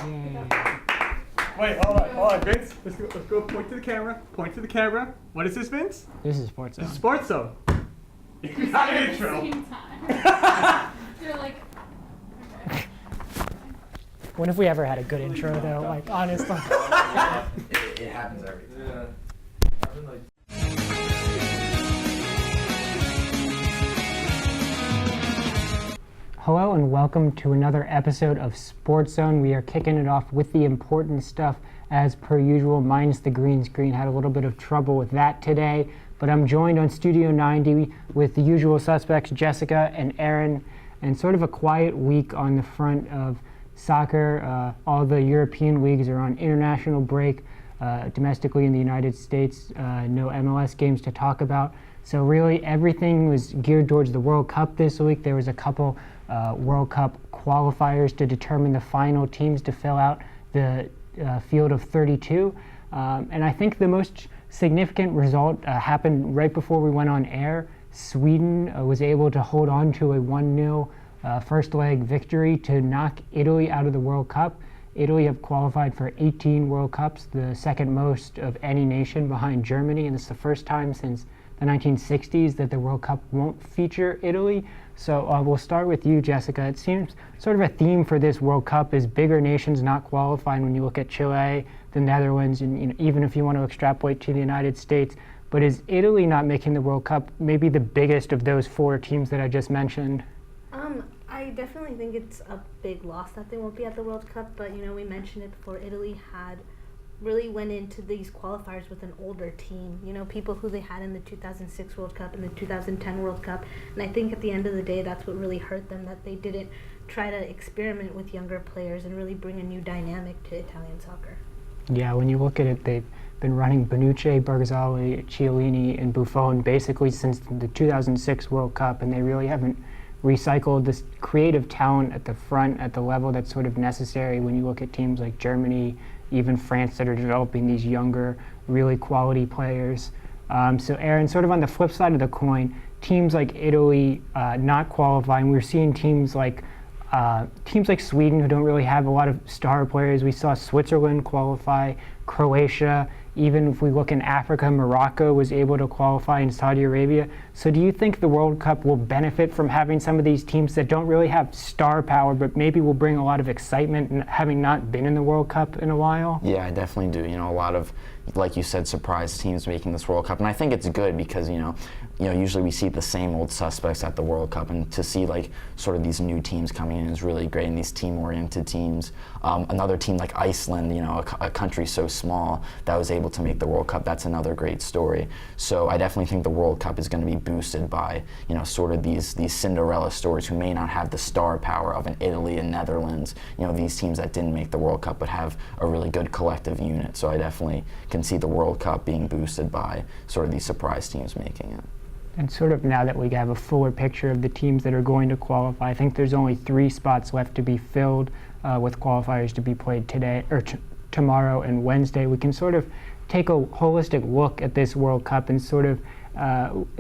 Wait, hold on, Vince. Let's go. Point to the camera. Point to the camera. What is this, Vince? This is SportsZone. This is SportsZone. It's not an intro. Same time. You're like, okay. When have we ever had a good intro, though? Like, honestly. It happens every time. Hello and welcome to another episode of SportsZone. We are kicking it off with the important stuff as per usual, minus the green screen. Had a little bit of trouble with that today, but I'm joined on Studio 90 with the usual suspects, Jessica and Aaron, and sort of a quiet week on the front of soccer. All the European leagues are on international break. Domestically in the United States, no MLS games to talk about. So really everything was geared towards the World Cup this week. There was a couple World Cup qualifiers to determine the final teams to fill out the field of 32. And I think the most significant result happened right before we went on air. Sweden was able to hold on to a 1-0 first leg victory to knock Italy out of the World Cup. Italy have qualified for 18 World Cups, the second most of any nation behind Germany, and it's the first time since the 1960s that the World Cup won't feature Italy. So we'll start with you, Jessica. It seems sort of a theme for this World Cup is bigger nations not qualifying when you look at Chile, the Netherlands, and even if you want to extrapolate to the United States. But is Italy not making the World Cup maybe the biggest of those four teams that I just mentioned? I definitely think it's a big loss that they won't be at the World Cup, but we mentioned it before. Italy really went into these qualifiers with an older team, people who they had in the 2006 World Cup and the 2010 World Cup, and I think at the end of the day that's what really hurt them, that they didn't try to experiment with younger players and really bring a new dynamic to Italian soccer. Yeah, when you look at it, they've been running Bonucci, Bergazzoli, Chiellini, and Buffon basically since the 2006 World Cup, and they really haven't recycled this creative talent at the front at the level that's sort of necessary when you look at teams like Germany, even France, that are developing these younger, really quality players. So Aaron, sort of on the flip side of the coin, teams like Italy not qualifying, we're seeing teams like Sweden who don't really have a lot of star players. We saw Switzerland qualify, Croatia. Even if we look in Africa, Morocco was able to qualify, in Saudi Arabia. So do you think the World Cup will benefit from having some of these teams that don't really have star power, but maybe will bring a lot of excitement, having not been in the World Cup in a while? Yeah, I definitely do. A lot of, like you said, surprise teams making this World Cup. And I think it's good because, usually we see the same old suspects at the World Cup, and to see sort of these new teams coming in is really great, and these team-oriented teams. Another team like Iceland, a country so small that was able to make the World Cup, that's another great story. So I definitely think the World Cup is going to be boosted by, sort of these Cinderella stories who may not have the star power of an Italy and Netherlands, these teams that didn't make the World Cup but have a really good collective unit. So I definitely can see the World Cup being boosted by sort of these surprise teams making it. And sort of now that we have a fuller picture of the teams that are going to qualify, I think there's only 3 spots left to be filled with qualifiers to be played today or tomorrow and Wednesday. We can sort of take a holistic look at this World Cup and sort of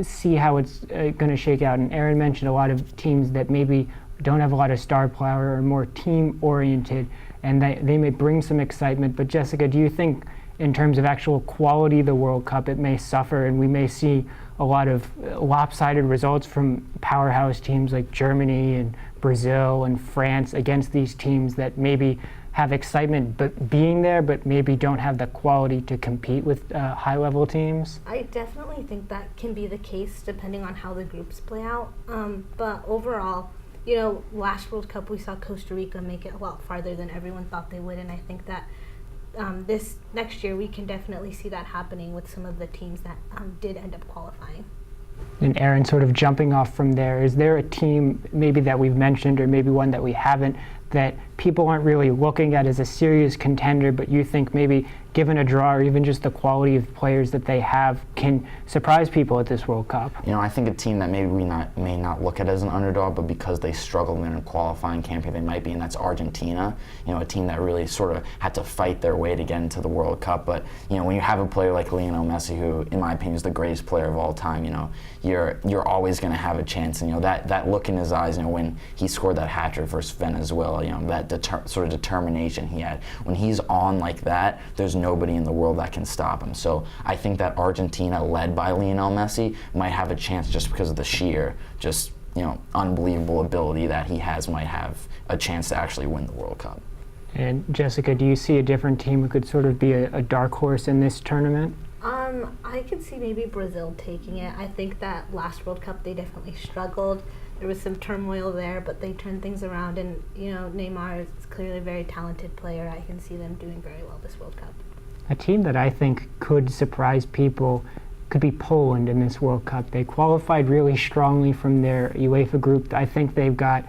see how it's going to shake out. And Aaron mentioned a lot of teams that maybe don't have a lot of star power or more team-oriented, and they may bring some excitement. But Jessica, do you think in terms of actual quality of the World Cup, it may suffer and we may see a lot of lopsided results from powerhouse teams like Germany and Brazil and France against these teams that maybe have excitement but being there, but maybe don't have the quality to compete with high-level teams? I definitely think that can be the case depending on how the groups play out. But overall, last World Cup we saw Costa Rica make it a lot farther than everyone thought they would, and I think that this next year we can definitely see that happening with some of the teams that did end up qualifying. And Aaron, sort of jumping off from there, is there a team maybe that we've mentioned or maybe one that we haven't that people aren't really looking at as a serious contender, but you think maybe given a draw or even just the quality of players that they have can surprise people at this World Cup? I think a team that maybe we may not look at as an underdog, but because they struggled in a qualifying campaign, they might be, and that's Argentina. A team that really sort of had to fight their way to get into the World Cup. But when you have a player like Lionel Messi, who in my opinion is the greatest player of all time, you're always going to have a chance. And that look in his eyes, when he scored that hat-trick versus Venezuela, that sort of determination he had. When he's on like that, there's nobody in the world that can stop him. So I think that Argentina, led by Lionel Messi, might have a chance just because of the sheer, just, unbelievable ability that he has, might have a chance to actually win the World Cup. And Jessica, do you see a different team who could sort of be a dark horse in this tournament? I could see maybe Brazil taking it. I think that last World Cup they definitely struggled. There was some turmoil there, but they turned things around, and Neymar is clearly a very talented player. I can see them doing very well this World Cup. A team that I think could surprise people could be Poland in this World Cup. They qualified really strongly from their UEFA group. I think they've got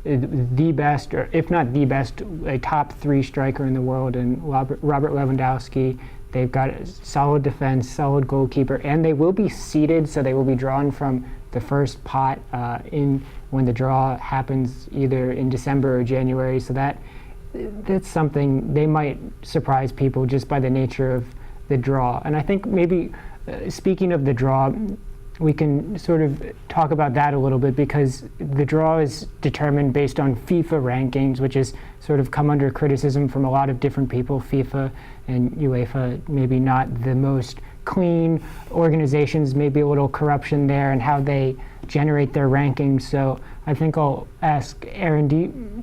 the best, or if not the best, a top 3 striker in the world in Robert Lewandowski. They've got solid defense, solid goalkeeper, and they will be seeded, so they will be drawn from the first pot when the draw happens either in December or January. So that's something they might surprise people just by the nature of the draw. And I think maybe speaking of the draw, we can sort of talk about that a little bit, because the draw is determined based on FIFA rankings, which has sort of come under criticism from a lot of different people. FIFA and UEFA maybe not the most clean organizations, maybe a little corruption there, and how they generate their rankings. So I think I'll ask Aaron,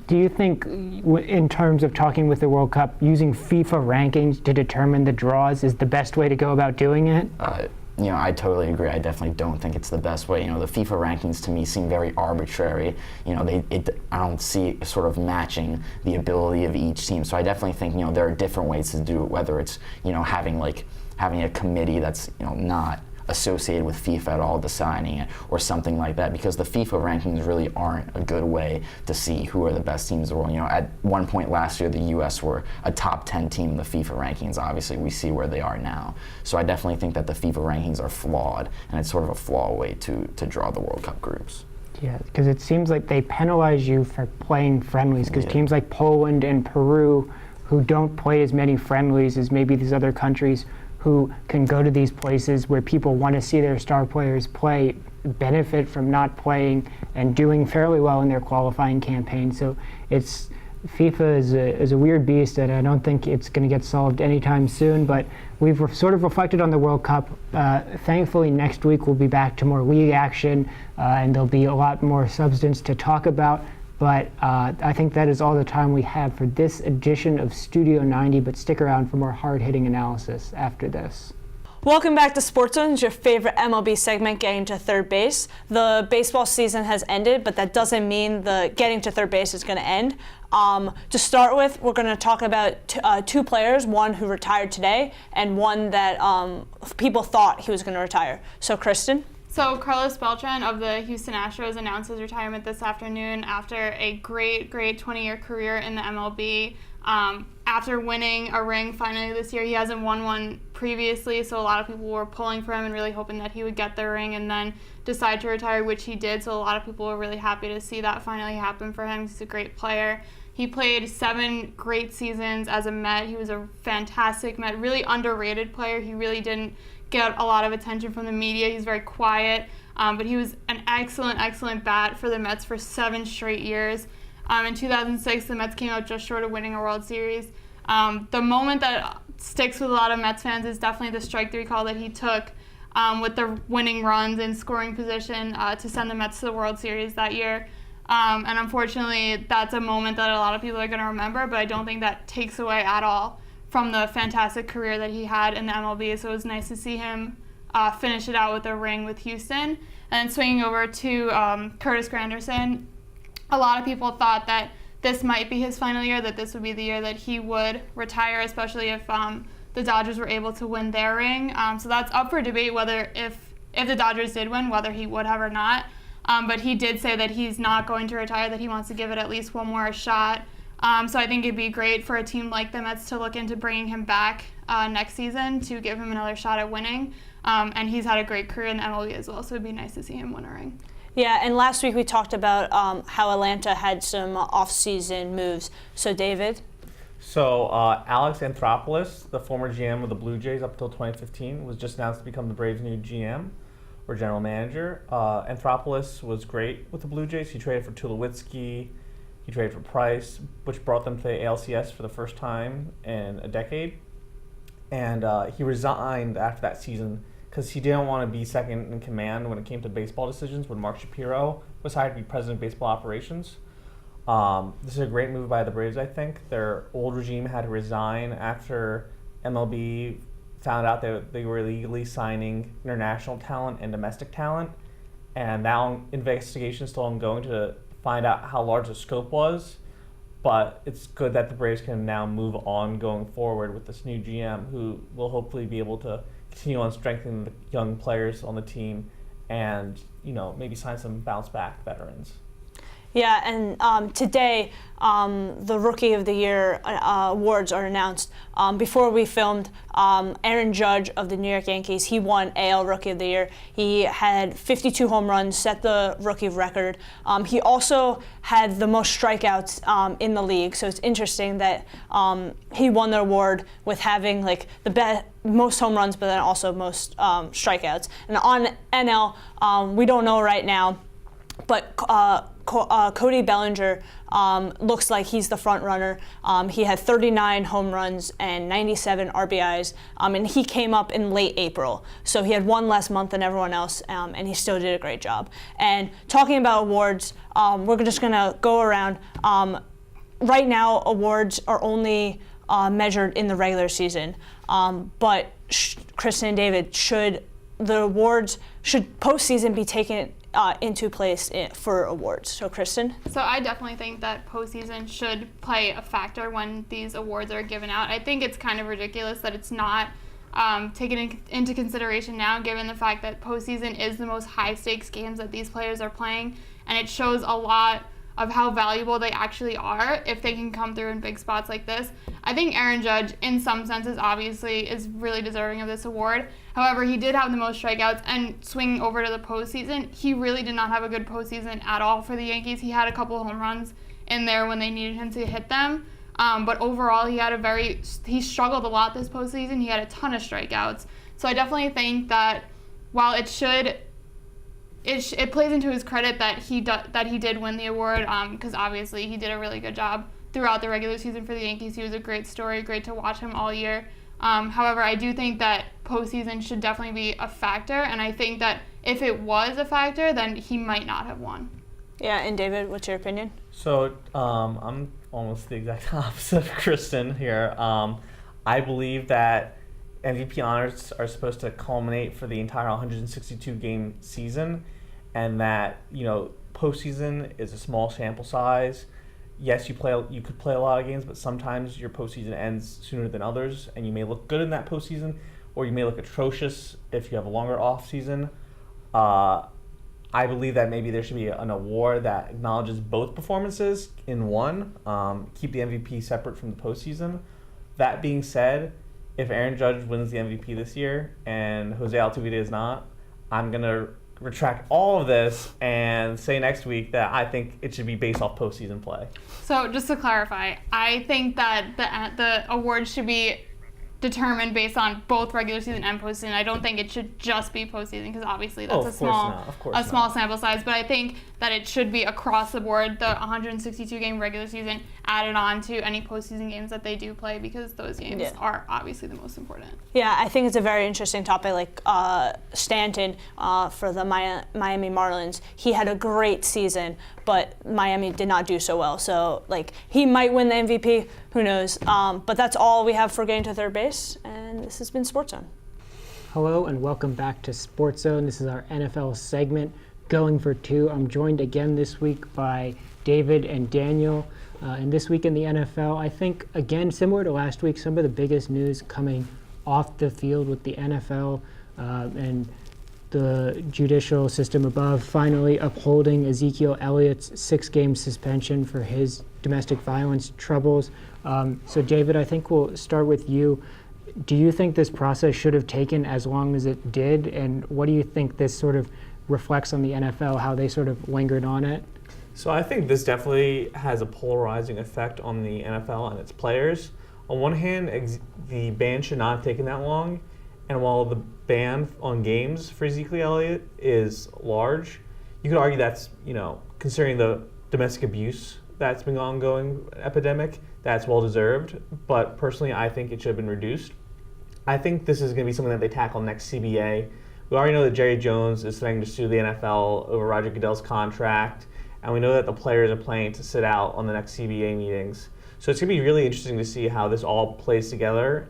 do you think in terms of talking with the World Cup, using FIFA rankings to determine the draws is the best way to go about doing it? I totally agree. I definitely don't think it's the best way. The FIFA rankings to me seem very arbitrary. I don't see sort of matching the ability of each team. So I definitely think, there are different ways to do it, whether it's, having a committee that's, not associated with FIFA at all deciding it, or something like that, because the FIFA rankings really aren't a good way to see who are the best teams in the world. At one point last year, the U.S. were a top 10 team in the FIFA rankings. Obviously, we see where they are now. So I definitely think that the FIFA rankings are flawed, and it's sort of a flawed way to draw the World Cup groups. Yeah, because it seems like they penalize you for playing friendlies, because teams like Poland and Peru, who don't play as many friendlies as maybe these other countries, who can go to these places where people want to see their star players play, benefit from not playing and doing fairly well in their qualifying campaign. So FIFA is a weird beast, and I don't think it's going to get solved anytime soon, but we've sort of reflected on the World Cup. Thankfully, next week we'll be back to more league action, and there'll be a lot more substance to talk about. But I think that is all the time we have for this edition of Studio 90, but stick around for more hard-hitting analysis after this. Welcome back to SportsZone, your favorite MLB segment, Getting to Third Base. The baseball season has ended, but that doesn't mean the Getting to Third Base is going to end. To start with, we're going to talk about 2 players, one who retired today and one that people thought he was going to retire. So, Kristen? So Carlos Beltran of the Houston Astros announced his retirement this afternoon after a great 20-year career in the MLB. After winning a ring finally this year, he hasn't won one previously, so a lot of people were pulling for him and really hoping that he would get the ring and then decide to retire, which he did. So a lot of people were really happy to see that finally happen for him. He's a great player. He played 7 great seasons as a Met. He was a fantastic Met, really underrated player. He really didn't get a lot of attention from the media. He's very quiet, but he was an excellent bat for the Mets for 7 straight years. In 2006, the Mets came out just short of winning a World Series. The moment that sticks with a lot of Mets fans is definitely the strike 3 call that he took with the winning runs in scoring position to send the Mets to the World Series that year. And unfortunately, that's a moment that a lot of people are going to remember, but I don't think that takes away at all from the fantastic career that he had in the MLB. So it was nice to see him finish it out with a ring with Houston. And swinging over to Curtis Granderson, a lot of people thought that this might be his final year, that this would be the year that he would retire, especially if the Dodgers were able to win their ring. So that's up for debate whether if the Dodgers did win, whether he would have or not. But he did say that he's not going to retire, that he wants to give it at least one more shot. So I think it'd be great for a team like the Mets to look into bringing him back next season to give him another shot at winning. And he's had a great career in the MLB as well, so it'd be nice to see him win a ring. Yeah, and last week we talked about how Atlanta had some off-season moves. So, David? So, Alex Anthopoulos, the former GM of the Blue Jays up until 2015, was just announced to become the Braves' new GM or general manager. Anthopoulos was great with the Blue Jays. He traded for Tulowitzki. He traded for Price, which brought them to the ALCS for the first time in a decade. And he resigned after that season because he didn't want to be second in command when it came to baseball decisions when Mark Shapiro was hired to be president of baseball operations. This is a great move by the Braves, I think. Their old regime had to resign after MLB found out that they were illegally signing international talent and domestic talent. And now investigation is still ongoing to find out how large the scope was. But it's good that the Braves can now move on going forward with this new GM who will hopefully be able to continue on strengthening the young players on the team and, maybe sign some bounce back veterans. Yeah, and today the Rookie of the Year awards are announced. Before we filmed, Aaron Judge of the New York Yankees, he won AL Rookie of the Year. He had 52 home runs, set the rookie record. He also had the most strikeouts in the league, so it's interesting that he won the award with having the most home runs, but then also most strikeouts. And on NL, we don't know right now, but Cody Bellinger looks like he's the front runner. He had 39 home runs and 97 RBIs, and he came up in late April. So he had one less month than everyone else, and he still did a great job. And talking about awards, we're just going to go around. Right now, awards are only measured in the regular season, but Kristen and David, should postseason be taken into place for awards? So Kristen? So I definitely think that postseason should play a factor when these awards are given out. I think it's kind of ridiculous that it's not taken into consideration now, given the fact that postseason is the most high-stakes games that these players are playing, and it shows a lot of how valuable they actually are if they can come through in big spots like this. I think Aaron Judge, in some senses, obviously, is really deserving of this award. However, he did have the most strikeouts, and swinging over to the postseason, he really did not have a good postseason at all for the Yankees. He had a couple of home runs in there when they needed him to hit them. But overall, he struggled a lot this postseason. He had a ton of strikeouts. So I definitely think that while it plays into his credit that he did win the award, because obviously he did a really good job throughout the regular season for the Yankees. He was a great story, great to watch him all year. However, I do think that postseason should definitely be a factor, and I think that if it was a factor, then he might not have won. Yeah, and David, what's your opinion? So I'm almost the exact opposite of Kristen here. I believe that MVP honors are supposed to culminate for the entire 162-game season, and that postseason is a small sample size. Yes, you could play a lot of games, but sometimes your postseason ends sooner than others, and you may look good in that postseason, or you may look atrocious if you have a longer off season. I believe that maybe there should be an award that acknowledges both performances in one. Keep the MVP separate from the postseason. That being said, if Aaron Judge wins the MVP this year and Jose Altuve does not, I'm going to retract all of this and say next week that I think it should be based off postseason play. So just to clarify, I think that the award should be determined based on both regular season and postseason. I don't think it should just be postseason because obviously that's a small sample size. But I think that it should be across the board, the 162-game regular season added on to any postseason games that they do play, because those games are obviously the most important. Yeah, I think it's a very interesting topic. Like Stanton for the Miami Marlins, he had a great season, but Miami did not do so well. So he might win the MVP. Who knows? But that's all we have for Getting to Third Base, and this has been SportsZone. Hello and welcome back to SportsZone. This is our NFL segment, Going for Two. I'm joined again this week by David and Daniel. And this week in the NFL, I think, again, similar to last week, some of the biggest news coming off the field with the NFL and the judicial system above finally upholding Ezekiel Elliott's 6-game suspension for his domestic violence troubles. So, David, I think we'll start with you. Do you think this process should have taken as long as it did? And what do you think this sort of reflects on the NFL, how they sort of lingered on it? So I think this definitely has a polarizing effect on the NFL and its players. On one hand, the ban should not have taken that long. And while the ban on games for Ezekiel Elliott is large, you could argue that's, considering the domestic abuse that's been ongoing epidemic. That's well deserved, but personally, I think it should have been reduced. I think this is going to be something that they tackle next CBA. We already know that Jerry Jones is threatening to sue the NFL over Roger Goodell's contract, and we know that the players are planning to sit out on the next CBA meetings. So it's going to be really interesting to see how this all plays together.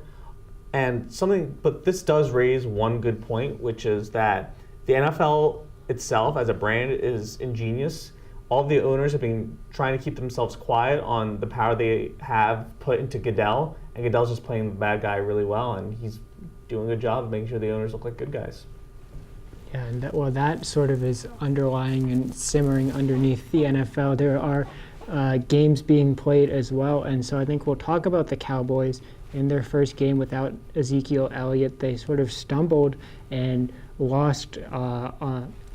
But this does raise one good point, which is that the NFL itself as a brand is ingenious. All the owners have been trying to keep themselves quiet on the power they have put into Goodell, and Goodell's just playing the bad guy really well, and he's doing a good job of making sure the owners look like good guys. Yeah, and that sort of is underlying and simmering underneath the NFL. There are games being played as well, and so I think we'll talk about the Cowboys. In their first game without Ezekiel Elliott, they sort of stumbled and lost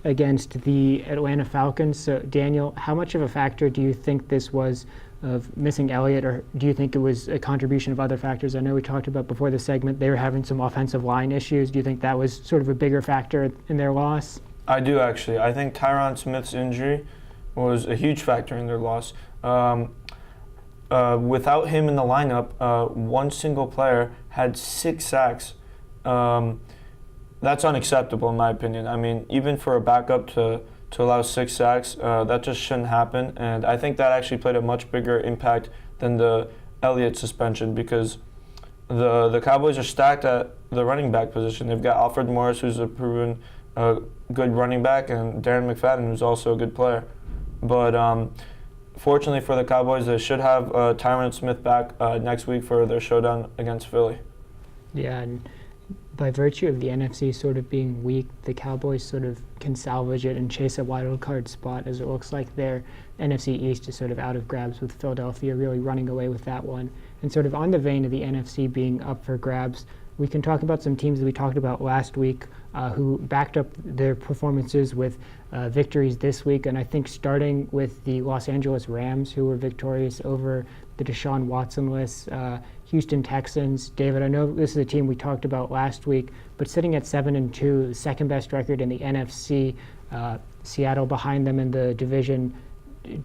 against the Atlanta Falcons. So, Daniel, how much of a factor do you think this was of missing Elliott, or do you think it was a contribution of other factors? I know we talked about before the segment they were having some offensive line issues. Do you think that was sort of a bigger factor in their loss? I do, actually. I think Tyron Smith's injury was a huge factor in their loss. Without him in the lineup, one single player had 6 sacks. That's unacceptable in my opinion. I mean, even for a backup to allow 6 sacks, that just shouldn't happen. And I think that actually played a much bigger impact than the Elliott suspension, because the Cowboys are stacked at the running back position. They've got Alfred Morris, who's a proven good running back, and Darren McFadden, who's also a good player. But fortunately for the Cowboys, they should have Tyron Smith back next week for their showdown against Philly. Yeah, and by virtue of the NFC sort of being weak, the Cowboys sort of can salvage it and chase a wild card spot, as it looks like their NFC East is sort of out of grabs, with Philadelphia really running away with that one. And sort of on the vein of the NFC being up for grabs, we can talk about some teams that we talked about last week who backed up their performances with victories this week. And I think starting with the Los Angeles Rams, who were victorious over the Deshaun Watson-less Houston Texans. David, I know this is a team we talked about last week, but sitting at 7-2, the second best record in the NFC, Seattle behind them in the division.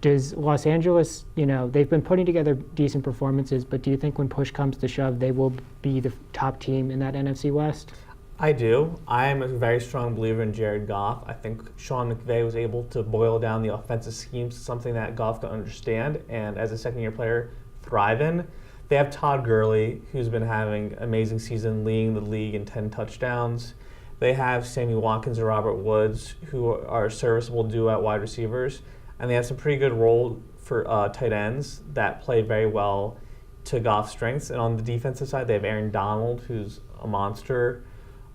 Does Los Angeles, they've been putting together decent performances, but do you think when push comes to shove, they will be the top team in that NFC West? I do. I am a very strong believer in Jared Goff. I think Sean McVay was able to boil down the offensive schemes to something that Goff can understand, and as a second-year player, thrive in. They have Todd Gurley, who's been having an amazing season, leading the league in 10 touchdowns. They have Sammy Watkins and Robert Woods, who are a serviceable duo at wide receivers. And they have some pretty good role for tight ends that play very well to Goff's strengths. And on the defensive side, they have Aaron Donald, who's a monster,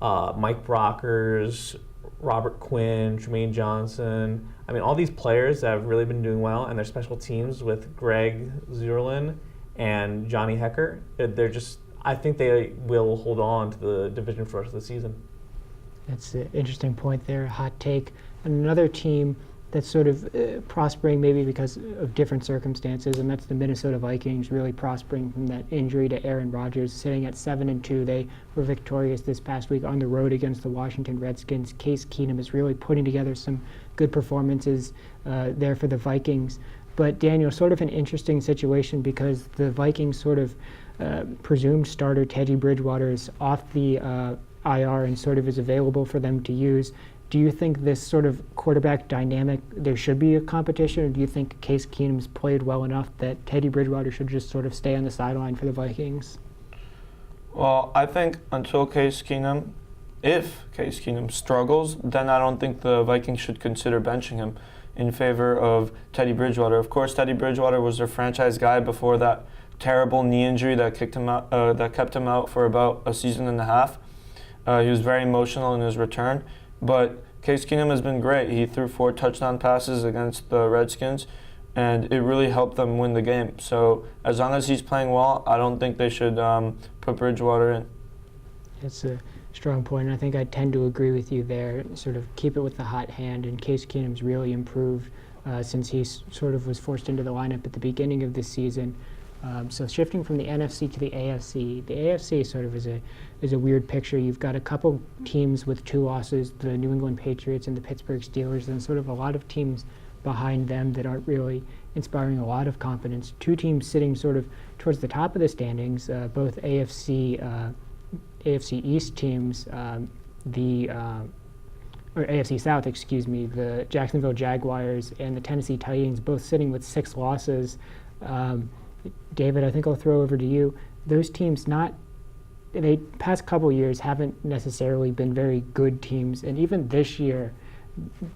Mike Brockers, Robert Quinn, Jermaine Johnson. I mean, all these players that have really been doing well, and their special teams with Greg Zuerlein and Johnny Hecker. I think they will hold on to the division for the rest of the season. That's an interesting point there, hot take. And another team that's sort of prospering maybe because of different circumstances, and that's the Minnesota Vikings, really prospering from that injury to Aaron Rodgers, sitting at 7-2. They were victorious this past week on the road against the Washington Redskins. Case Keenum is really putting together some good performances there for the Vikings. But Daniel, sort of an interesting situation because the Vikings sort of presumed starter Teddy Bridgewater is off the IR and sort of is available for them to use. Do you think this sort of quarterback dynamic, there should be a competition, or do you think Case Keenum's played well enough that Teddy Bridgewater should just sort of stay on the sideline for the Vikings? Well, I think until if Case Keenum struggles, then I don't think the Vikings should consider benching him in favor of Teddy Bridgewater. Of course, Teddy Bridgewater was their franchise guy before that terrible knee injury that kept him out for about a season and a half. He was very emotional in his return. But Case Keenum has been great. He threw 4 touchdown passes against the Redskins, and it really helped them win the game. So as long as he's playing well, I don't think they should put Bridgewater in. That's a strong point. I think I tend to agree with you there. Sort of keep it with the hot hand, and Case Keenum's really improved since he sort of was forced into the lineup at the beginning of this season. So shifting from the NFC to the AFC sort of is a weird picture. You've got a couple teams with 2 losses, the New England Patriots and the Pittsburgh Steelers, and sort of a lot of teams behind them that aren't really inspiring a lot of confidence. Two teams sitting sort of towards the top of the standings, both AFC East teams, or AFC South, excuse me, the Jacksonville Jaguars and the Tennessee Titans, both sitting with 6 losses. David, I think I'll throw over to you. Those teams they past couple years haven't necessarily been very good teams, and even this year,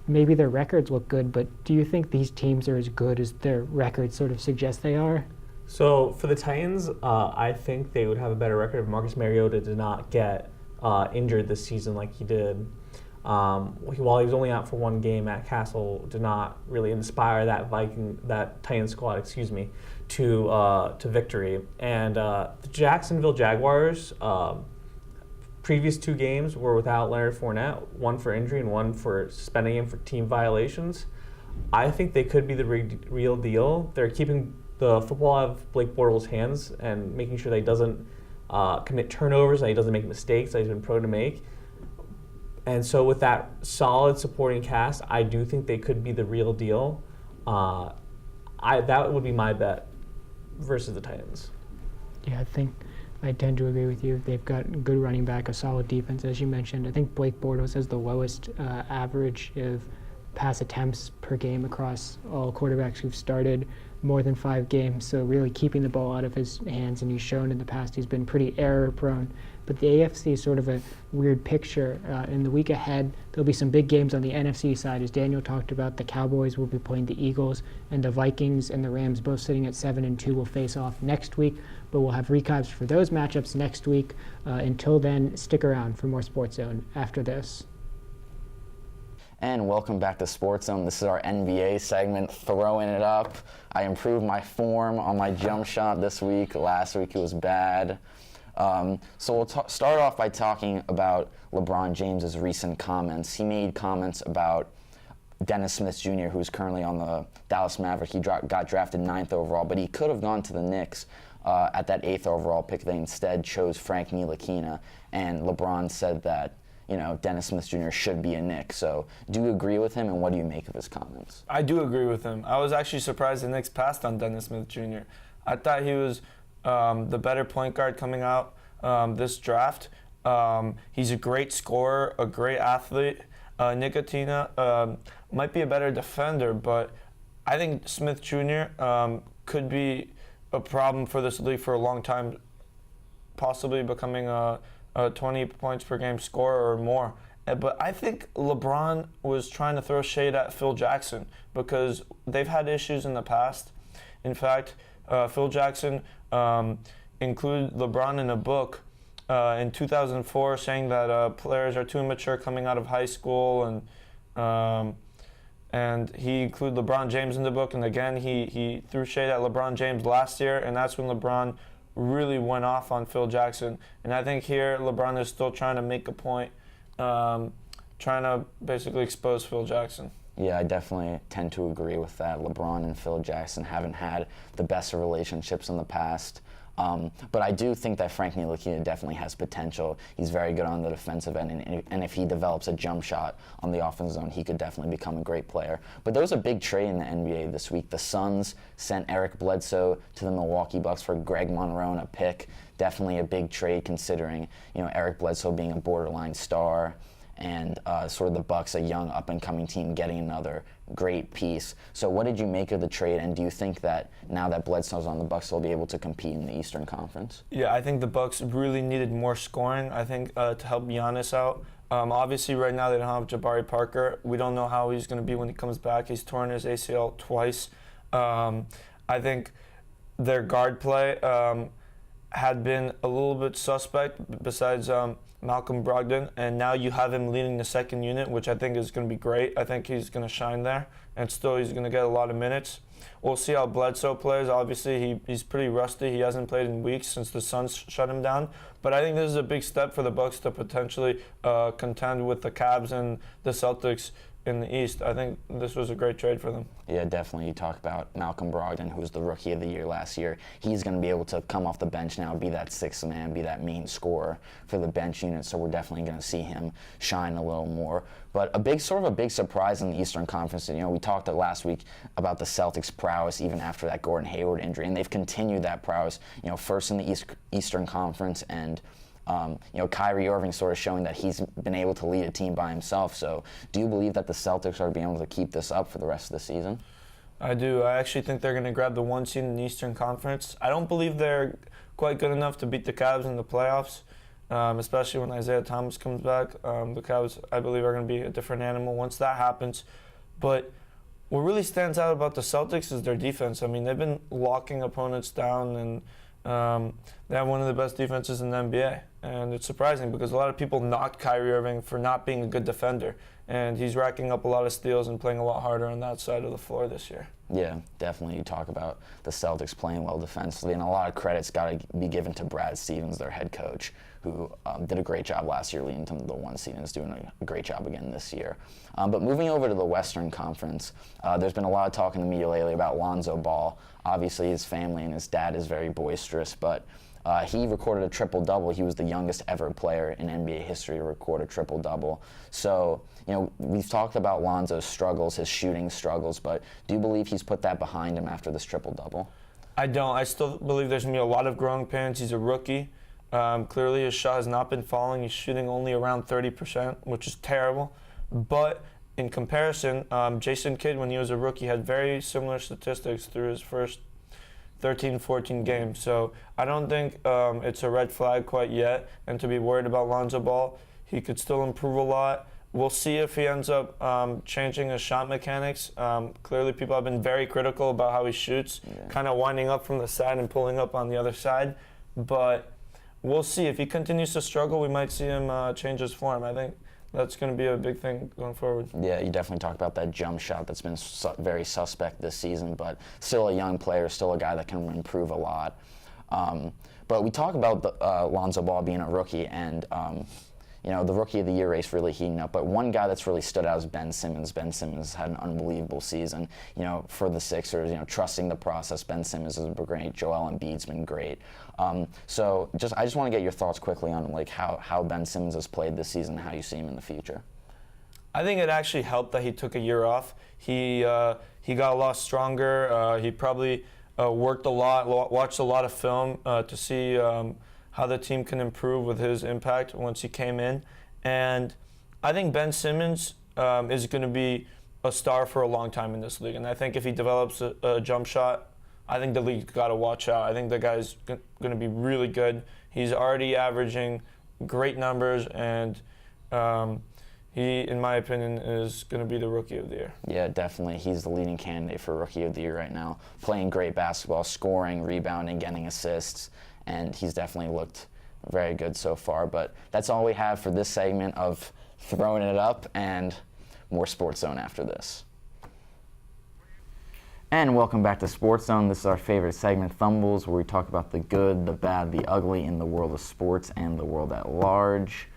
maybe their records look good, but do you think these teams are as good as their records sort of suggest they are? So for the Titans, I think they would have a better record if Marcus Mariota did not get injured this season like he did. While he was only out for one game, Matt Castle did not really inspire that Titans squad, to victory. And the Jacksonville Jaguars, previous 2 games were without Leonard Fournette, one for injury and one for suspending him for team violations. I think they could be the real deal. They're keeping the football out of Blake Bortles' hands and making sure that he doesn't commit turnovers, that he doesn't make mistakes that he's been prone to make. And so with that solid supporting cast, I do think they could be the real deal. That would be my bet versus the Titans. Yeah, I tend to agree with you. They've got a good running back, a solid defense, as you mentioned. I think Blake Bortles has the lowest average of pass attempts per game across all quarterbacks who've started more than 5 games, so really keeping the ball out of his hands, and he's shown in the past he's been pretty error-prone. But the AFC is sort of a weird picture. In the week ahead, there'll be some big games on the NFC side. As Daniel talked about, the Cowboys will be playing the Eagles, and the Vikings and the Rams, both sitting at 7-2, will face off next week. But we'll have recaps for those matchups next week. Until then, stick around for more Sports Zone after this. And welcome back to Sports Zone. This is our NBA segment, throwing it up. I improved my form on my jump shot this week. Last week it was bad. So we'll start off by talking about LeBron James's recent comments. He made comments about Dennis Smith Jr., who's currently on the Dallas Mavericks. He got drafted 9th overall, but he could have gone to the Knicks at that 8th overall pick. They instead chose Frank Ntilikina, and LeBron said that Dennis Smith Jr. should be a Knick. So do you agree with him, and what do you make of his comments? I do agree with him. I was actually surprised the Knicks passed on Dennis Smith Jr. I thought he was the better point guard coming out this draft. He's a great scorer, a great athlete. Ntilikina might be a better defender, but I think Smith Jr. Could be a problem for this league for a long time, possibly becoming a 20 points per game scorer or more. But I think LeBron was trying to throw shade at Phil Jackson because they've had issues in the past. In fact, Phil Jackson included LeBron in a book in 2004 saying that players are too immature coming out of high school, and he included LeBron James in the book. And again, he threw shade at LeBron James last year, and that's when LeBron really went off on Phil Jackson. And I think here LeBron is still trying to make a point, trying to basically expose Phil Jackson. Yeah, I definitely tend to agree with that. LeBron and Phil Jackson haven't had the best of relationships in the past. But I do think that Frank Ntilikina definitely has potential. He's very good on the defensive end, and if he develops a jump shot on the offensive zone, he could definitely become a great player. But there was a big trade in the NBA this week. The Suns sent Eric Bledsoe to the Milwaukee Bucks for Greg Monroe and a pick. Definitely a big trade considering, Eric Bledsoe being a borderline star, and sort of the Bucks, a young up-and-coming team, getting another great piece. So what did you make of the trade, and do you think that now that Bledsoe's on the Bucks, they'll be able to compete in the Eastern Conference? Yeah, I think the Bucks really needed more scoring, I think, to help Giannis out. Obviously, right now they don't have Jabari Parker. We don't know how he's going to be when he comes back. He's torn his ACL twice. I think their guard play had been a little bit suspect besides Malcolm Brogdon, and now you have him leading the second unit, which I think is going to be great. I think he's going to shine there, and still he's going to get a lot of minutes. We'll see how Bledsoe plays. Obviously, he's pretty rusty. He hasn't played in weeks since the Suns shut him down, but I think this is a big step for the Bucks to potentially contend with the Cavs and the Celtics in the East, I think this was a great trade for them. Yeah, definitely. You talk about Malcolm Brogdon, who was the Rookie of the Year last year. He's going to be able to come off the bench now, be that sixth man, be that main scorer for the bench unit. So we're definitely going to see him shine a little more. But a big surprise in the Eastern Conference. We talked last week about the Celtics' prowess even after that Gordon Hayward injury, and they've continued that prowess. First in the Eastern Conference, and Kyrie Irving sort of showing that he's been able to lead a team by himself. So do you believe that the Celtics are being able to keep this up for the rest of the season? I do. I actually think they're going to grab the 1 seed in the Eastern Conference. I don't believe they're quite good enough to beat the Cavs in the playoffs, especially when Isaiah Thomas comes back. The Cavs, I believe, are going to be a different animal once that happens. But what really stands out about the Celtics is their defense. I mean, they've been locking opponents down, and they have one of the best defenses in the NBA. And it's surprising because a lot of people knocked Kyrie Irving for not being a good defender. And he's racking up a lot of steals and playing a lot harder on that side of the floor this year. Yeah, definitely. You talk about the Celtics playing well defensively, and a lot of credit's got to be given to Brad Stevens, their head coach, who did a great job last year leading them to the 1 seed and is doing a great job again this year. But moving over to the Western Conference, there's been a lot of talk in the media lately about Lonzo Ball. Obviously, his family and his dad is very boisterous, but he recorded a triple-double. He was the youngest ever player in NBA history to record a triple-double. So, we've talked about Lonzo's struggles, his shooting struggles, but do you believe he's put that behind him after this triple-double? I don't. I still believe there's going to be a lot of growing pains. He's a rookie. Clearly, his shot has not been falling. He's shooting only around 30%, which is terrible. But in comparison, Jason Kidd, when he was a rookie, had very similar statistics through his first 13, 14 games. So I don't think it's a red flag quite yet. And to be worried about Lonzo Ball, he could still improve a lot. We'll see if he ends up changing his shot mechanics. Clearly, people have been very critical about how he shoots, kind of winding up from the side and pulling up on the other side. But we'll see. If he continues to struggle, we might see him change his form. I think that's going to be a big thing going forward. Yeah, you definitely talk about that jump shot that's been very suspect this season, but still a young player, still a guy that can improve a lot. But we talk about Lonzo Ball being a rookie, and the Rookie of the Year race really heating up. But one guy that's really stood out is Ben Simmons. Ben Simmons had an unbelievable season, for the Sixers. Trusting the process. Ben Simmons has been great. Joel Embiid's been great. So I just want to get your thoughts quickly on how Ben Simmons has played this season and how you see him in the future. I think it actually helped that he took a year off. He got a lot stronger. He probably worked a lot, watched a lot of film to see how the team can improve with his impact once he came in. And I think Ben Simmons is going to be a star for a long time in this league. And I think if he develops a jump shot, I think the league's got to watch out. I think the guy's going to be really good. He's already averaging great numbers, and he, in my opinion, is going to be the Rookie of the Year. Yeah, definitely. He's the leading candidate for Rookie of the Year right now. Playing great basketball, scoring, rebounding, getting assists, and he's definitely looked very good so far. But that's all we have for this segment of Throwing It Up, and more SportsZone after this. And welcome back to SportsZone. This is our favorite segment, Thumbles, where we talk about the good, the bad, the ugly in the world of sports and the world at large.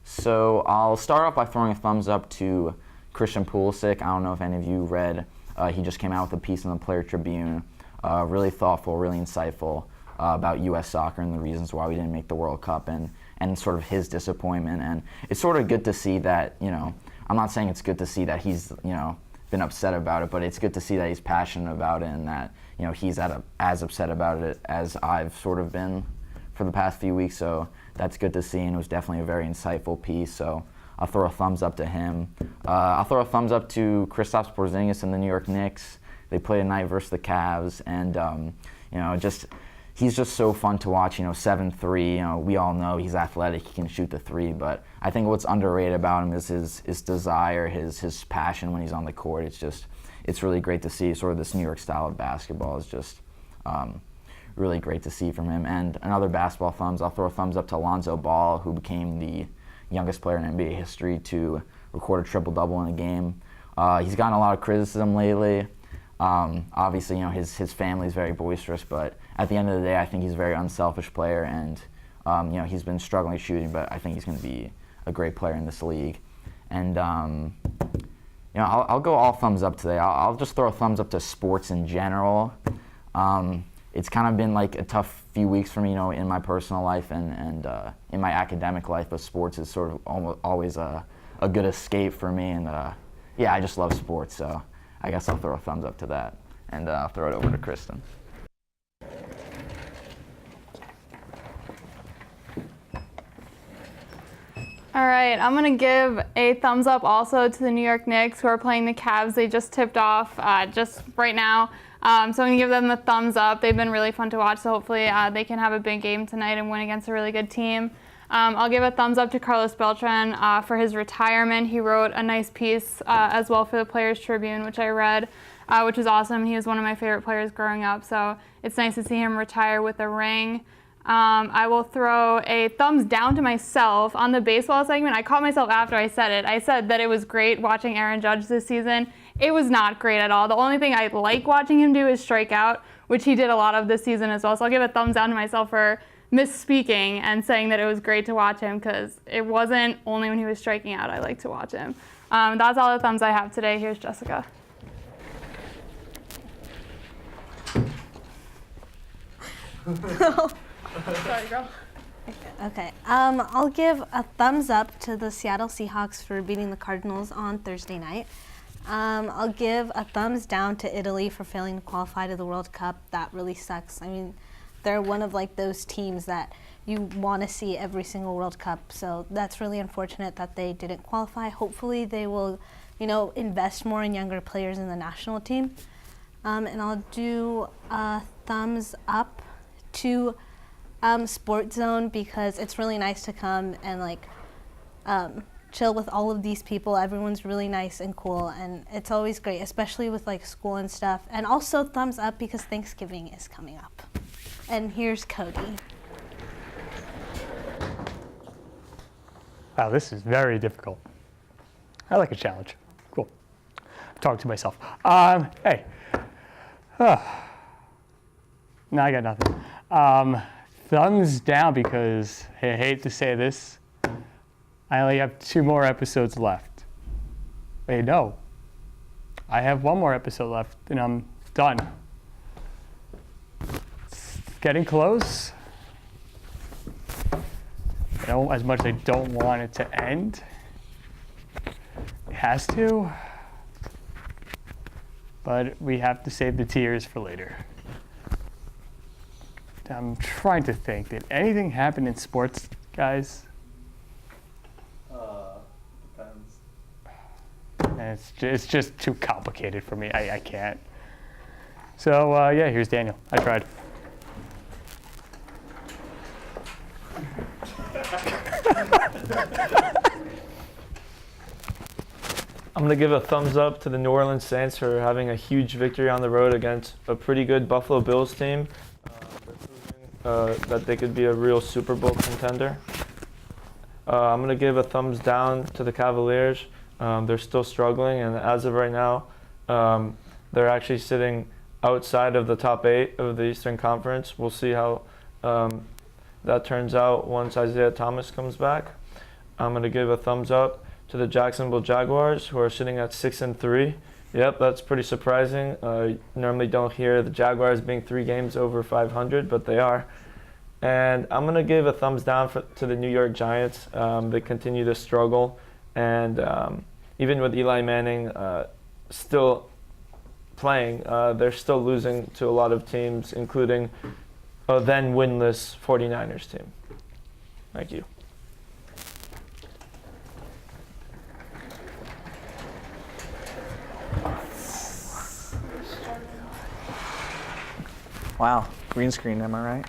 So I'll start off by throwing a thumbs up to Christian Pulisic. I don't know if any of you read. He just came out with a piece in the Player Tribune, really thoughtful, really insightful about U.S. soccer and the reasons why we didn't make the World Cup, and sort of his disappointment. And it's sort of good to see that, I'm not saying it's good to see that he's, been upset about it, but it's good to see that he's passionate about it, and that he's as upset about it as I've sort of been for the past few weeks. So that's good to see, and it was definitely a very insightful piece. So I'll throw a thumbs up to him. I'll throw a thumbs up to Kristaps Porzingis and the New York Knicks. They played tonight versus the Cavs, and he's just so fun to watch. 7'3". We all know he's athletic. He can shoot the three. But I think what's underrated about him is his desire, his passion when he's on the court. It's really great to see. Sort of this New York style of basketball is just really great to see from him. And another basketball thumbs. I'll throw a thumbs up to Lonzo Ball, who became the youngest player in NBA history to record a triple-double in a game. He's gotten a lot of criticism lately. Obviously, his family is very boisterous, but at the end of the day, I think he's a very unselfish player, and he's been struggling shooting, but I think he's going to be a great player in this league. And I'll go all thumbs up today. I'll just throw a thumbs up to sports in general. It's kind of been like a tough few weeks for me, in my personal life and in my academic life, but sports is sort of always a good escape for me. And I just love sports, so I guess I'll throw a thumbs up to that. And I'll throw it over to Kristen. All right, I'm going to give a thumbs up also to the New York Knicks, who are playing the Cavs. They just tipped off just right now. So I'm going to give them the thumbs up. They've been really fun to watch, so hopefully they can have a big game tonight and win against a really good team. I'll give a thumbs up to Carlos Beltran for his retirement. He wrote a nice piece as well for the Players Tribune, which I read, which was awesome. He was one of my favorite players growing up, so it's nice to see him retire with a ring. I will throw a thumbs down to myself on the baseball segment. I caught myself after I said it. I said that it was great watching Aaron Judge this season. It was not great at all. The only thing I like watching him do is strike out, which he did a lot of this season as well. So I'll give a thumbs down to myself for misspeaking and saying that it was great to watch him, because it wasn't only when he was striking out I like to watch him. That's all the thumbs I have today. Here's Jessica. Sorry, girl. Okay. I'll give a thumbs up to the Seattle Seahawks for beating the Cardinals on Thursday night. I'll give a thumbs down to Italy for failing to qualify to the World Cup. That really sucks. I mean, they're one of those teams that you want to see every single World Cup. So that's really unfortunate that they didn't qualify. Hopefully they will, invest more in younger players in the national team. And I'll do a thumbs up to SportsZone, because it's really nice to come and chill with all of these people. Everyone's really nice and cool, and it's always great, especially with school and stuff. And also thumbs up because Thanksgiving is coming up. And here's Cody. Wow, this is very difficult. I like a challenge. Cool. Talk to myself. Hey. No, I got nothing. Thumbs down because I hate to say this, I only have 2 more episodes left. Wait, no. I have 1 more episode left and I'm done. It's getting close. As much as I don't want it to end, it has to. But we have to save the tears for later. I'm trying to think. Did anything happen in sports, guys? Depends. And it's just too complicated for me. I can't. So here's Daniel. I tried. I'm going to give a thumbs up to the New Orleans Saints for having a huge victory on the road against a pretty good Buffalo Bills team. They're proving that they could be a real Super Bowl contender. I'm going to give a thumbs down to the Cavaliers. They're still struggling, and as of right now, they're actually sitting outside of the top 8 of the Eastern Conference. We'll see how that turns out once Isaiah Thomas comes back. I'm going to give a thumbs up to the Jacksonville Jaguars, who are sitting at 6-3. Yep, that's pretty surprising. Normally don't hear the Jaguars being 3 games over 500, but they are. And I'm going to give a thumbs down to the New York Giants. They continue to struggle, and even with Eli Manning still playing, they're still losing to a lot of teams, including a then winless 49ers team. Thank you. Wow, green screen, am I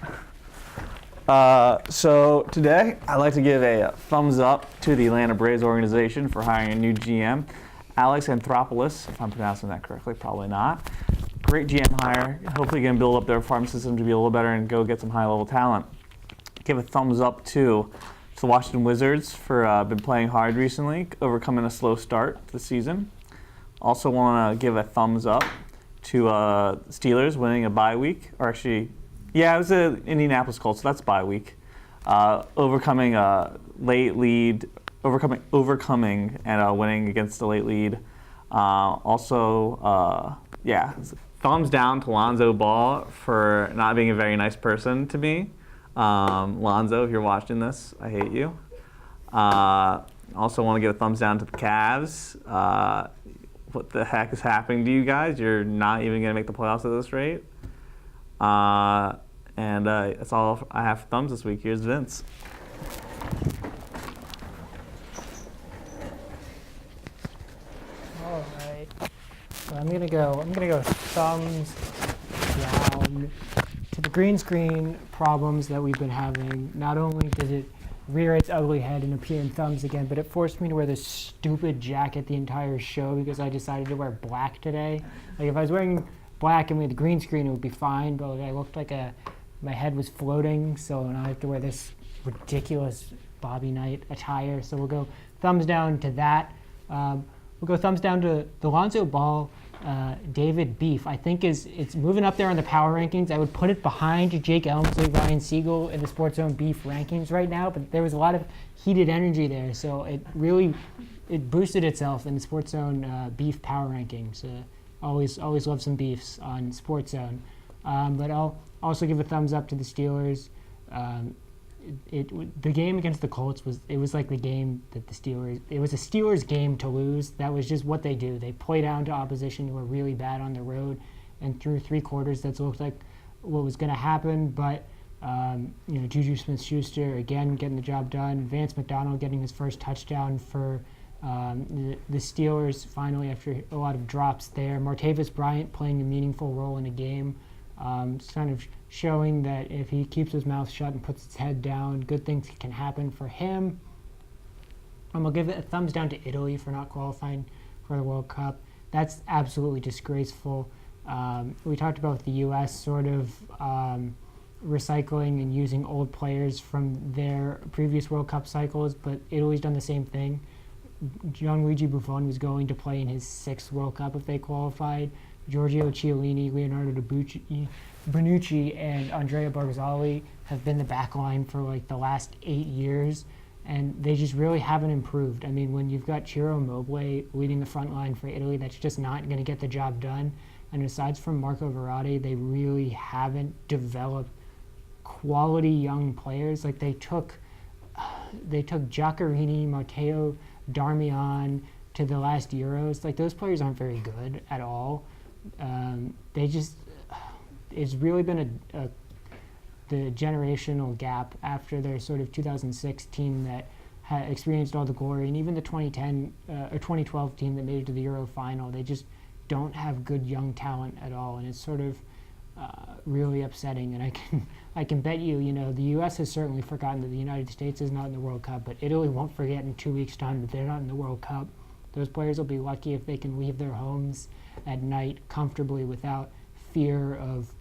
right? So today, I'd like to give a thumbs up to the Atlanta Braves organization for hiring a new GM, Alex Anthopoulos, if I'm pronouncing that correctly, probably not. Great GM hire. Hopefully going to build up their farm system to be a little better and go get some high-level talent. Give a thumbs up to the Washington Wizards for been playing hard recently, overcoming a slow start to the season. Also want to give a thumbs up to Steelers winning a bye week, or actually, it was an Indianapolis Colts, so that's bye week. Overcoming a late lead, overcoming and winning against the late lead Yeah, thumbs down to Lonzo Ball for not being a very nice person to me. Lonzo, if you're watching this, I hate you. Also want to give a thumbs down to the Cavs. What the heck is happening to you guys? You're not even going to make the playoffs at this rate. And that's all I have for thumbs this week. Here's Vince. All right. So I'm gonna go thumbs down to the green screen problems that we've been having. Not only does it rear its ugly head and appear in thumbs again, but it forced me to wear this stupid jacket the entire show because I decided to wear black today. Like if I was wearing black and we had the green screen, it would be fine, but I looked like my head was floating, so now I have to wear this ridiculous Bobby Knight attire. So we'll go thumbs down to that. We'll go thumbs down to the Lonzo Ball David beef. I think it's moving up there on the power rankings. I would put it behind Jake Elmsley, Ryan Siegel in the SportsZone beef rankings right now, but there was a lot of heated energy there, so it boosted itself in the SportsZone beef power rankings. Always love some beefs on SportsZone. But I'll also give a thumbs up to the Steelers. The game against the Colts was like the game that the Steelers. It was a Steelers game to lose. That was just what they do. They play down to opposition who are really bad on the road, and through 3 quarters, that looked like what was going to happen. But Juju Smith-Schuster again getting the job done. Vance McDonald getting his first touchdown for the Steelers finally after a lot of drops there. Martavis Bryant playing a meaningful role in the game. It's kind of showing that if he keeps his mouth shut and puts his head down, good things can happen for him. I'll give it a thumbs down to Italy for not qualifying for the World Cup. That's absolutely disgraceful. We talked about the U.S. sort of recycling and using old players from their previous World Cup cycles, but Italy's done the same thing. Gianluigi Buffon was going to play in his 6th World Cup if they qualified. Giorgio Chiellini, Leonardo Bonucci, and Andrea Barzagli have been the back line for like the last 8 years, and they just really haven't improved. I mean, when you've got Ciro Immobile leading the front line for Italy, that's just not going to get the job done. And aside from Marco Verratti, they really haven't developed quality young players. Like they took Giaccherini, Matteo Darmian to the last Euros. Like those players aren't very good at all. It's really been the generational gap after their sort of 2006 team that had experienced all the glory, and even the 2010 or 2012 team that made it to the Euro final. They just don't have good young talent at all, and it's sort of really upsetting. And I can bet you, the U.S. has certainly forgotten that the United States is not in the World Cup, but Italy won't forget in 2 weeks' time that they're not in the World Cup. Those players will be lucky if they can leave their homes at night comfortably without fear of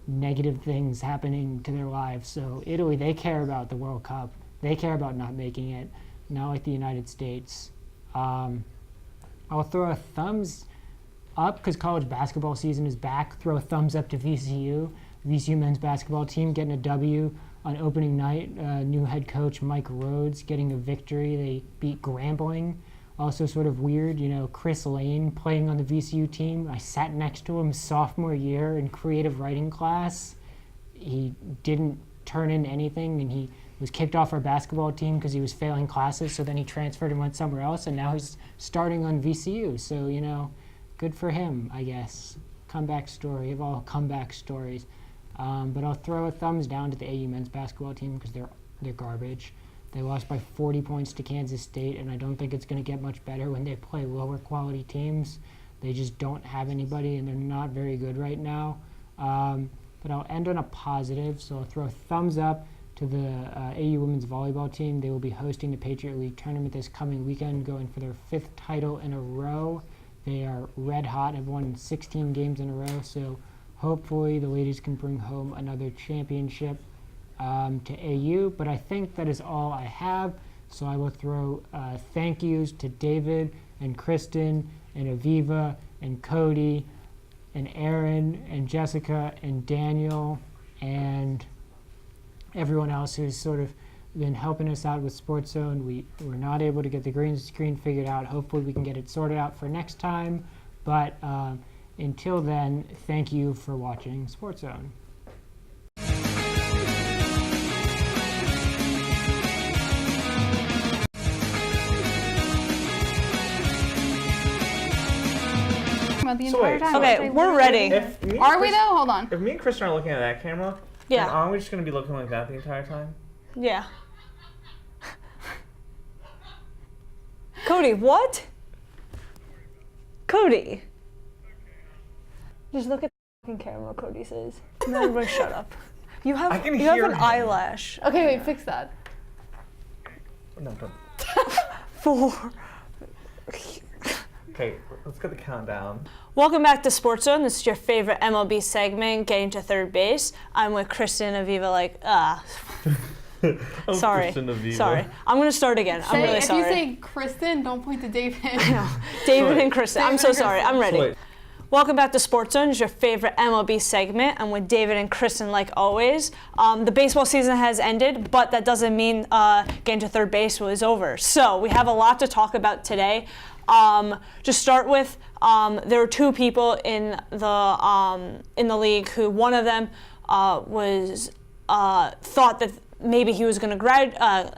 negative things happening to their lives. So Italy, they care about the World Cup. They care about not making it, not like the United States. I'll throw a thumbs up because college basketball season is back. Throw a thumbs up to VCU. VCU men's basketball team getting a W on opening night. New head coach Mike Rhodes getting a victory. They beat Grambling. Also sort of weird, Chris Lane playing on the VCU team. I sat next to him sophomore year in creative writing class. He didn't turn in anything, and he was kicked off our basketball team because he was failing classes, so then he transferred and went somewhere else, and now he's starting on VCU. So, good for him, I guess. Comeback story of all comeback stories. But I'll throw a thumbs down to the AU men's basketball team because they're garbage. They lost by 40 points to Kansas State, and I don't think it's going to get much better when they play lower quality teams. They just don't have anybody, and they're not very good right now. But I'll end on a positive, so I'll throw a thumbs up to the AU women's volleyball team. They will be hosting the Patriot League tournament this coming weekend, going for their 5th title in a row. They are red hot, have won 16 games in a row, so hopefully the ladies can bring home another championship to AU, but I think that is all I have. So I will throw thank yous to David and Kristen and Aviva and Cody and Aaron and Jessica and Daniel and everyone else who's sort of been helping us out with SportsZone. We were not able to get the green screen figured out. Hopefully we can get it sorted out for next time. But until then, thank you for watching SportsZone. About the So entire wait, time. so- which I Okay, we're really ready. didn't. me and Are we Chris- though? Hold on. If me and Kristen are looking at that camera, Yeah. then aren't we just going to be looking like that the entire time? Yeah. Cody, what? Cody. Just look at the fucking camera, Cody says. No, everybody shut up. You have I can you have hear an him. eyelash. Okay, wait, fix that. No, don't. 4. Okay, let's get the countdown. Welcome back to SportsZone. This is your favorite MLB segment, Getting to Third Base. I'm with Kristen Aviva, sorry. Kristen Aviva. Sorry. I'm going to start again. I'm really if sorry. you say Kristen, don't point to David. David Sorry. and Kristen. I'm David so and sorry. Kristen. I'm ready. So wait, Welcome back to SportsZone. It's your favorite MLB segment. I'm with David and Kristen, like always. The baseball season has ended, but that doesn't mean Getting to Third Base is over. So we have a lot to talk about today. To start with, there were 2 people in the league who one of them was thought that maybe he was going to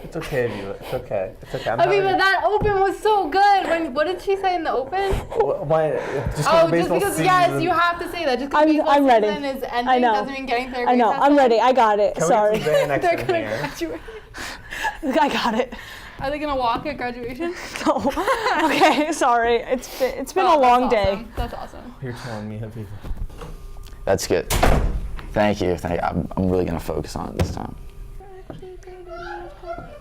it's okay, Aviva. It's okay. It's okay. I'm I mean, having- but that open was so good. What did she say in the open? Why? Just Oh, just baseball because, season. yes, you have to say that. Just because baseball I'm ready. season is ending I know. doesn't mean getting third I base know. has I'm to ready. end. I got it. Can we Sorry. get some Xanax They're in gonna here? graduate. I got it. Are they gonna walk at graduation? No. Okay, sorry. It's been Oh, a long that's day. awesome. That's awesome. You're telling me, Aviva. That's good. Thank you. I'm really gonna focus on it this time.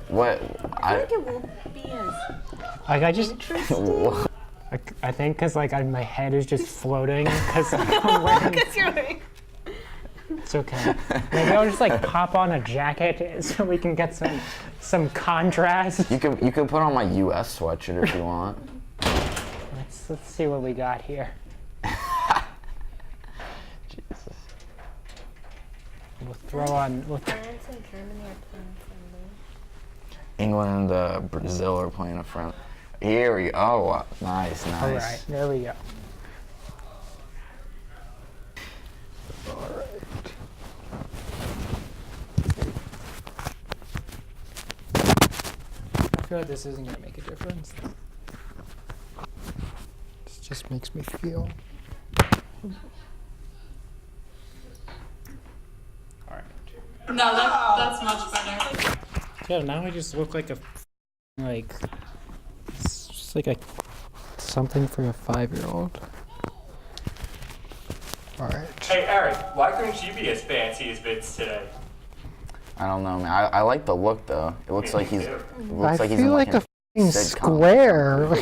What? I think it will be as I just, interesting. I think because my head is just floating because I'm wearing. It's okay. Maybe I'll just pop on a jacket so we can get some contrast. You can put on my U.S. sweatshirt if you want. Let's see what we got here. Jesus. We'll throw on. France and Germany are playing friendly. England and Brazil are playing a friend. Here we go. Oh, nice. All right, there we go. I feel like this isn't gonna make a difference. This just makes me feel. All right. No, that's much better. Yeah, now I just look like it's just like something for a 5-year-old. All right. Hey, Eric, why couldn't you be as fancy as Vince today? I don't know, man. I like the look though. It looks like he's. It looks like he's in feel like a a f***ing sitcom. square.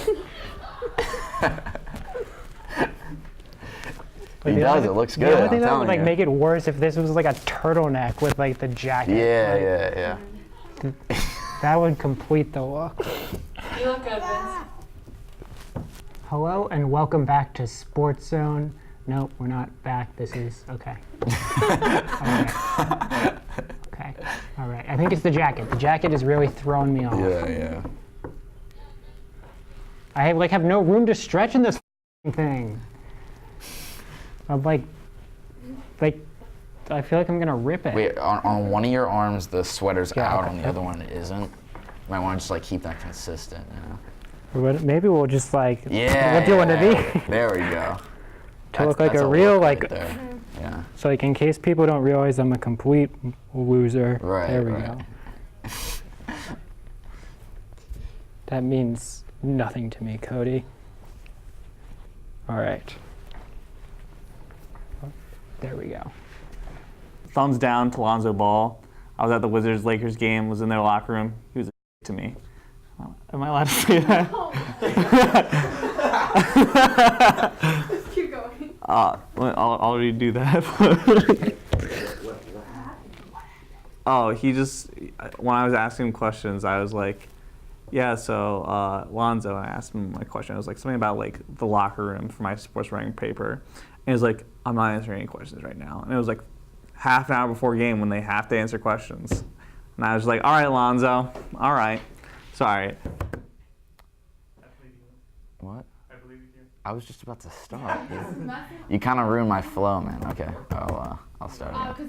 He does. It looks good. The only I'm thing that would telling you. make it worse if this was like a turtleneck with the jacket. Yeah. That would complete the look. You look good, Vince. Hello and welcome back to SportsZone. Nope, we're not back. This is okay. Alright. Okay. All right. I think it's the jacket. The jacket is really throwing me off. Yeah. I have no room to stretch in this thing. I'm I feel like I'm gonna rip it. Wait, on one of your arms the sweater's Yeah, out, okay. on the other one it isn't. You might want to just keep that consistent. You know? Maybe we'll just Yeah. we'll do one of these There we go. to look like That's a real look right there. Yeah. So in case people don't realize I'm a complete loser. Right, There we right. go. That means nothing to me, Cody. All right. There we go. Thumbs down to Lonzo Ball. I was at the Wizards-Lakers game, was in their locker room. He was a to me. Am I allowed to say that? Keep going. I'll already do that. He just, when I was asking him questions, I was like, yeah, so Lonzo, I asked him my question. I was like, something about the locker room for my sports writing paper. And he was like, I'm not answering any questions right now. And it was half an hour before game when they have to answer questions. And I was like, all right, Lonzo, all right. Sorry. What? I was just about to start. You kind of ruined my flow, man. Okay, I'll start again.